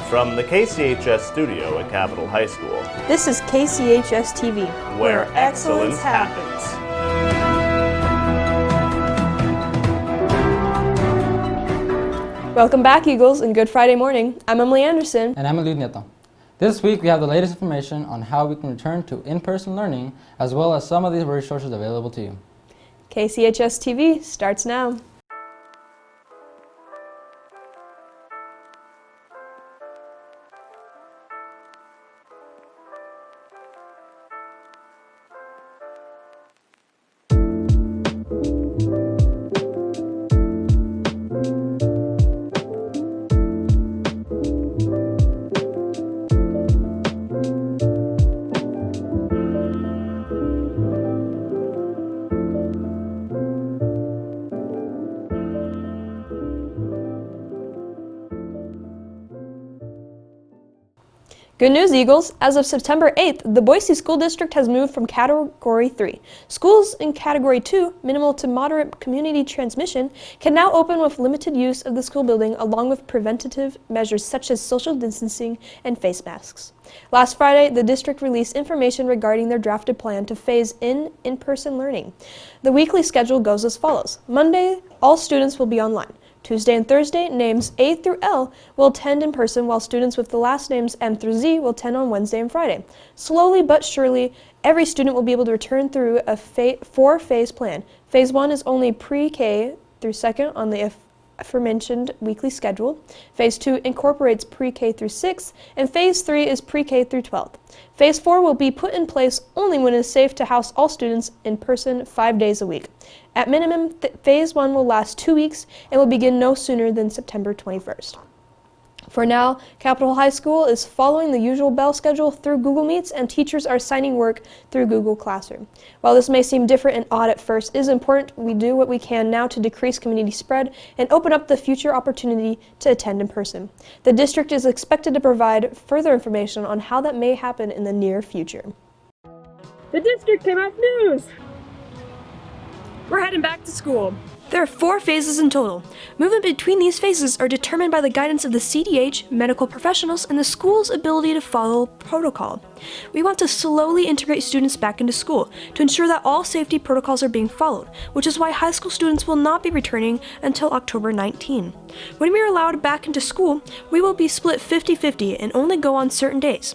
From the KCHS studio at Capitol High School, this is KCHS TV, where excellence happens. Welcome back, Eagles, and Good Friday morning. I'm Emily Anderson. And I'm Elud Nieto. This week we have the latest information on how we can return to in-person learning, as well as some of these resources available to you. KCHS TV starts now. Good news, Eagles! As of September 8th, the Boise School District has moved from Category 3. Schools in Category 2, minimal to moderate community transmission, can now open with limited use of the school building along with preventative measures such as social distancing and face masks. Last Friday, the district released information regarding their drafted plan to phase in-person learning. The weekly schedule goes as follows. Monday, all students will be online. Tuesday and Thursday, names A through L will attend in person, while students with the last names M through Z will attend on Wednesday and Friday. Slowly but surely, every student will be able to return through a four-phase plan. Phase 1 is only pre-K through 2nd on the aforementioned weekly schedule. Phase 2 incorporates pre-K through 6th, and Phase 3 is pre-K through 12th. Phase 4 will be put in place only when it is safe to house all students in person 5 days a week. At minimum, Phase 1 will last 2 weeks and will begin no sooner than September 21st. For now, Capitol High School is following the usual bell schedule through Google Meets, and teachers are assigning work through Google Classroom. While this may seem different and odd at first, it is important we do what we can now to decrease community spread and open up the future opportunity to attend in person. The district is expected to provide further information on how that may happen in the near future. The district came out news! We're heading back to school. There are 4 phases in total. Movement between these phases are determined by the guidance of the CDH, medical professionals, and the school's ability to follow protocol. We want to slowly integrate students back into school to ensure that all safety protocols are being followed, which is why high school students will not be returning until October 19. When we are allowed back into school, we will be split 50-50 and only go on certain days.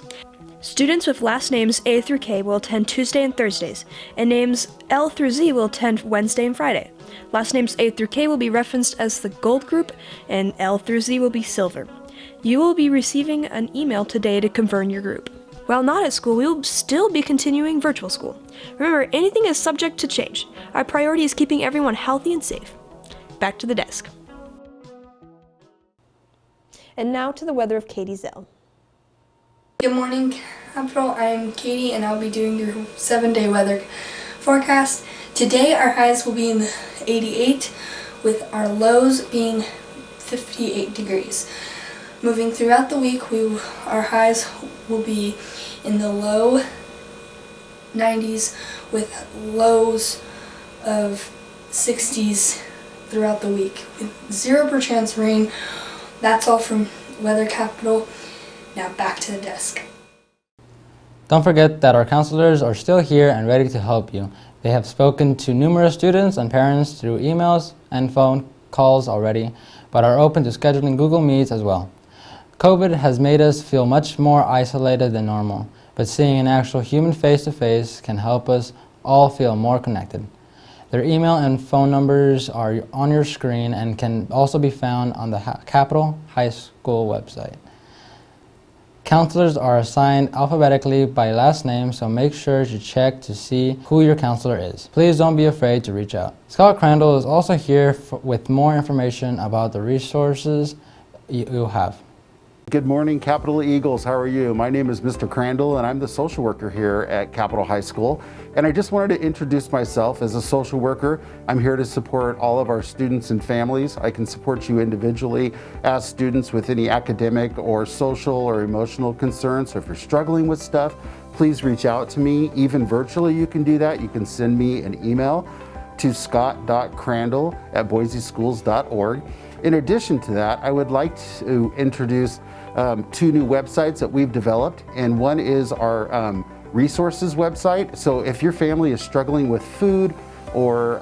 Students with last names A through K will attend Tuesday and Thursdays, and names L through Z will attend Wednesday and Friday. Last names A through K will be referenced as the Gold Group, and L through Z will be Silver. You will be receiving an email today to confirm your group. While not at school, we will still be continuing virtual school. Remember, anything is subject to change. Our priority is keeping everyone healthy and safe. Back to the desk. And now to the weather of Katie Zell. Good morning, Capitol. I'm Katie, and I'll be doing your 7-day weather forecast. Today, our highs will be in the 88, with our lows being 58 degrees. Moving throughout the week, our highs will be in the low 90s, with lows of 60s throughout the week, with 0% rain. That's all from Weather Capitol. Now back to the desk. Don't forget that our counselors are still here and ready to help you. They have spoken to numerous students and parents through emails and phone calls already, but are open to scheduling Google Meets as well. COVID has made us feel much more isolated than normal, but seeing an actual human face-to-face can help us all feel more connected. Their email and phone numbers are on your screen and can also be found on the Capitol High School website. Counselors are assigned alphabetically by last name, so make sure to check to see who your counselor is. Please don't be afraid to reach out. Scott Crandall is also here with more information about the resources you have. Good morning, Capitol Eagles. How are you? My name is Mr. Crandall, and I'm the social worker here at Capitol High School. And I just wanted to introduce myself as a social worker. I'm here to support all of our students and families. I can support you individually as students with any academic or social or emotional concerns. So if you're struggling with stuff, please reach out to me. Even virtually, you can do that. You can send me an email to scott.crandall@boiseschools.org. In addition to that, I would like to introduce 2 new websites that we've developed, and one is our resources website. So if your family is struggling with food or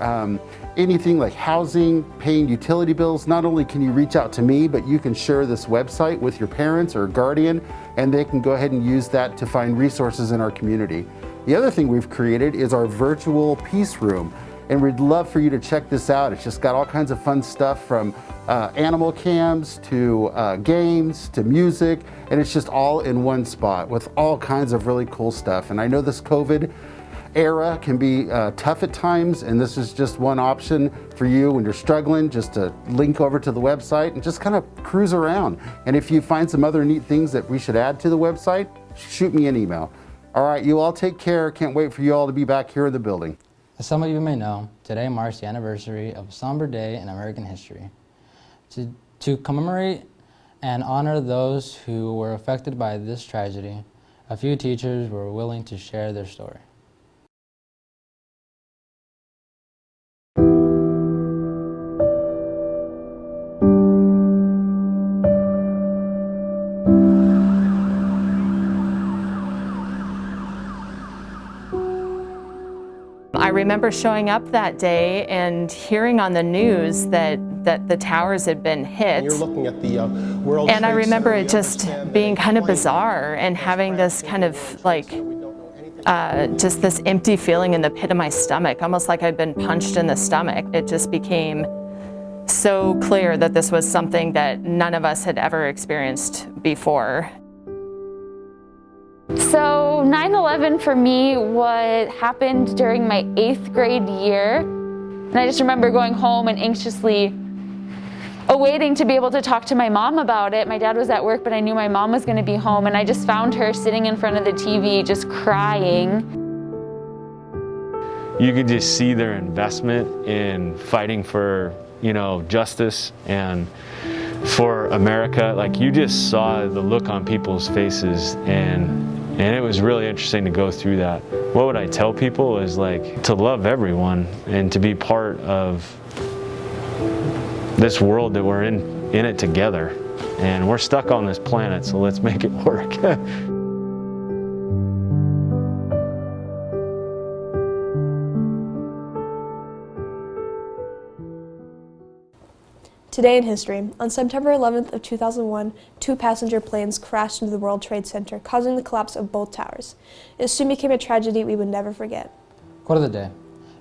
anything like housing, paying utility bills, not only can you reach out to me, but you can share this website with your parents or guardian, and they can go ahead and use that to find resources in our community. The other thing we've created is our virtual peace room, and we'd love for you to check this out. It's just got all kinds of fun stuff from animal cams to games to music, and it's just all in one spot with all kinds of really cool stuff. And I know this COVID era can be tough at times, and this is just one option for you when you're struggling, just to link over to the website and just kind of cruise around. And if you find some other neat things that we should add to the website, shoot me an email. All right, you all take care. Can't wait for you all to be back here in the building. As some of you may know, today marks the anniversary of a somber day in American history. To commemorate and honor those who were affected by this tragedy, a few teachers were willing to share their story. I remember showing up that day and hearing on the news that the towers had been hit. You're looking at the World And I Trade remember Center. it just being kind of bizarre and having this kind of like, just this empty feeling in the pit of my stomach, almost like I'd been punched in the stomach. It just became so clear that this was something that none of us had ever experienced before. So 9/11 for me, what happened during my 8th grade year. And I just remember going home and anxiously awaiting to be able to talk to my mom about it. My dad was at work, but I knew my mom was going to be home, and I just found her sitting in front of the TV just crying. You could just see their investment in fighting for, justice and for America. Like, you just saw the look on people's faces, and it was really interesting to go through that. What would I tell people is like to love everyone and to be part of this world that we're in it together. And we're stuck on this planet, so let's make it work. Today in history, on September 11th of 2001, 2 passenger planes crashed into the World Trade Center, causing the collapse of both towers. It soon became a tragedy we would never forget. Quote of the day.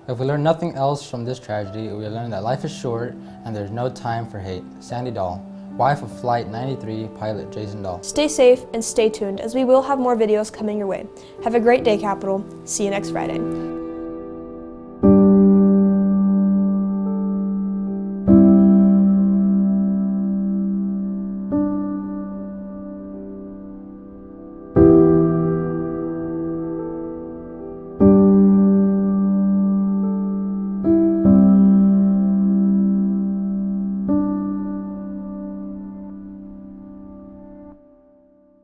If we learn nothing else from this tragedy, we learn that life is short and there's no time for hate. Sandy Dahl, wife of Flight 93 pilot Jason Dahl. Stay safe and stay tuned, as we will have more videos coming your way. Have a great day, Capital. See you next Friday.